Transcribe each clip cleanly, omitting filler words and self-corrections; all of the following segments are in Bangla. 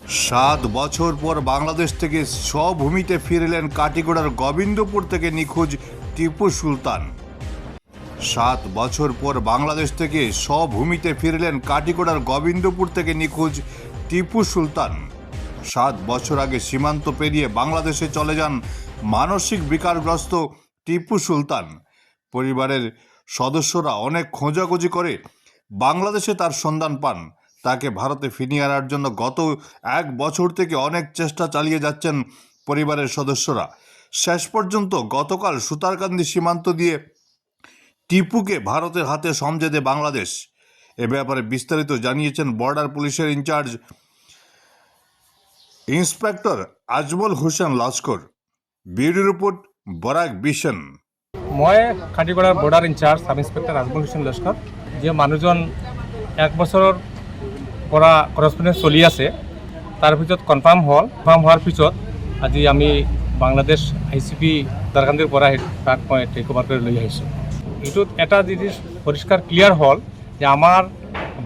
7 বছর পর বাংলাদেশ থেকে স্বভূমিতে ফিরলেন কাটিগড়ার গোবিন্দপুর থেকে নিখোঁজ টিপু সুলতান। 7 বছর পর বাংলাদেশ থেকে স্বভূমিতে ফিরলেন কাটিগড়ার গোবিন্দপুর থেকে নিখোঁজ টিপু সুলতান। 7 বছর আগে সীমান্ত পেরিয়ে বাংলাদেশে চলে যান মানসিক বিকারগ্রস্ত টিপু সুলতান। পরিবারের সদস্যরা অনেক খোঁজাখুঁজি করে বাংলাদেশে তার সন্ধান পান। তাকে ভারতে ফিরিয়ে আনার জন্য গত 1 বছর থেকে অনেক চেষ্টা চালিয়ে যাচ্ছেন পরিবারের সদস্যরা। শেষ পর্যন্ত গতকাল সুতারকান্দি সীমান্ত দিয়ে টিপুকে ভারতের হাতে সমঝে দেয় বাংলাদেশ। এ ব্যাপারে বিস্তারিত জানিয়েছেন বর্ডার পুলিশের incharge inspector Ajmal Hossain Laskar. Bureau report Barak বিশন। মই কাটিগড়ার border incharge sub inspector Ajmal Hossain Laskar. যে মানুষজন 1 বছৰৰ পৰা করসপন্ডেন্স চলি আছে তার পিছত কনফার্ম হওয়ার পিছত আজি আমি বাংলাদেশ ICP সুতারকান্দিৰ পৰা তাক মই টেক ওভাৰ কৰি লৈ আহিছোঁ। এইটোত এটা জিনিস পরিষ্কার ক্লিয়ার হল যে আমার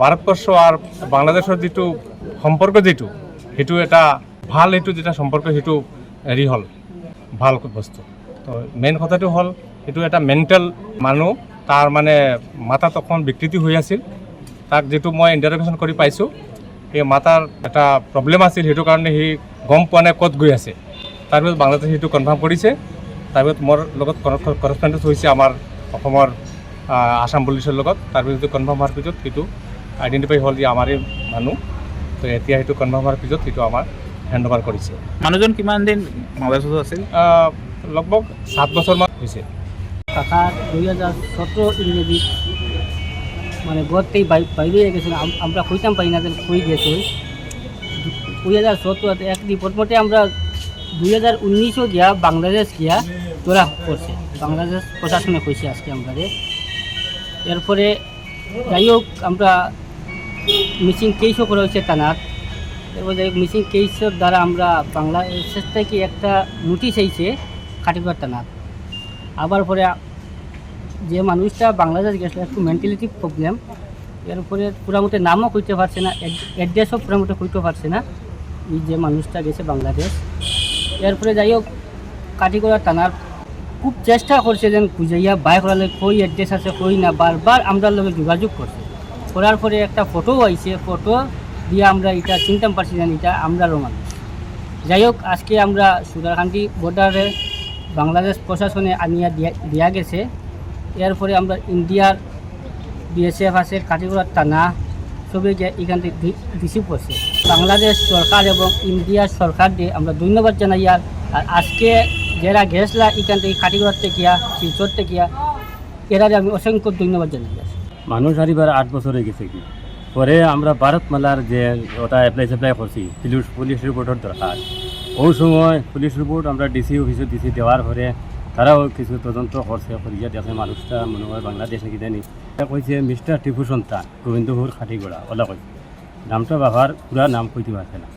ভারতবর্ষ আর বাংলাদেশের যেটো সম্পর্ক সেইটো এটা ভাল, সেইটো যেটা সম্পর্ক সেইটো হেৰি হল ভাল বস্তু। তো মেইন কথাটো হল এইটো এটা মেণ্টেল মানুহ, তাৰ মানে মাথাত অকণ বিকৃতি হৈ আছিল। তাক যেটো মই ইণ্টাৰভিউশ্যন কৰি পাইছোঁ সেই মাথাৰ এটা প্ৰব্লেম আছিল, সেইটো কাৰণে সি গম পোৱা নাই ক'ত গৈ আছে। তাৰপিছত বাংলাদেশে সেইটো কনফাৰ্ম কৰিছে। তাৰপিছত মোৰ লগত করসপন্ডেন্স হৈছে আমাৰ অসমৰ আসাম পুলিচৰ লগত। তাৰপিছত কনফাৰ্ম হোৱাৰ পিছত সেইটো আইডেণ্টিফাই হ'ল যে আমাৰে মানুহ। তো এতিয়া সেইটো কনফাৰ্ম হোৱাৰ পিছত সেইটো আমাৰ হেণ্ড অভাৰ কৰিছে। মানুহজন কিমান দিন বাংলাদেশত আছিল? লগভগ 7 বছৰমান হৈছে। কাকা 2017 ইংরেজি মানে ঘরতেই বাইরে গেছিল, আমরা খুঁজতাম পাই না, খুঁজে গেছে 2017 একদিন প্রথমতে আমরা 2019 গিয়া বাংলাদেশ গিয়া তোরা করছে, বাংলাদেশ প্রশাসনে কইছে আজকে আমরা। এরপরে যাই হোক আমরা মিসিং কেসও করা হয়েছে থানার। এরপর যাই হোক মিসিং কেসের দ্বারা আমরা বাংলাদেশের থেকে একটা নোটিশ হয়েছে কাটিগড় থানার। আবার পরে যে মানুষটা বাংলাদেশ গেছিল একটু মেন্টালিটি প্রবলেম, এরপরে পুরামতে নামও কইতে পারছে না, অ্যাড্রেসও পুরামতে কইতে পারছে না এই যে মানুষটা গেছে বাংলাদেশ। এরপরে যাই হোক কাটিগড়া থানার খুব চেষ্টা করছে যেন খুঁজাইয়া বাইক করালে কই অ্যাড্রেস আছে কই না, বারবার আমরা লগে যোগাযোগ করছে। করার পরে একটা ফটো আইছে, ফটো দিয়ে আমরা এটা চিনতাম পারছি যেন এটা আমরারও মানুষ। যাই হোক আজকে আমরা সুতারকান্দি বর্ডারে বাংলাদেশ প্রশাসনে আনিয়া দেওয়া গেছে। এরপরে আমরা ইন্ডিয়ার BSF আছে, কাটিগড়ার থানা সবাই এখান থেকে রিসিভ করছে। বাংলাদেশ সরকার এবং ইন্ডিয়ার সরকারকে আমরা ধন্যবাদ জানাই। আর আজকে যারা গেছলা এখান থেকে কাটিগড়ার থেকে শিলচর থেকে এরা আমি অসংখ্য ধন্যবাদ জানাই। মানুষ আরিবার 8 বছর হয়ে গেছে কি পরে আমরা ভারতমালার যে ওটা অ্যাপ্লাই করছি পুলিশ রিপোর্টের দরকার। ওই সময় পুলিশ রিপোর্ট আমরা ডিসি অফিসে দিছি, দেওয়ার পরে তারাও কিছু তদন্ত করছে, করিয়া দেখে মানুষটা মনে হয় বাংলাদেশে কি জানি কইছে মিস্টার টিপু সুলতান গোবিন্দপুর কাটিগড়া ওলা কইছে। নামটা বাবার পুরা নাম কইতে পারছে না।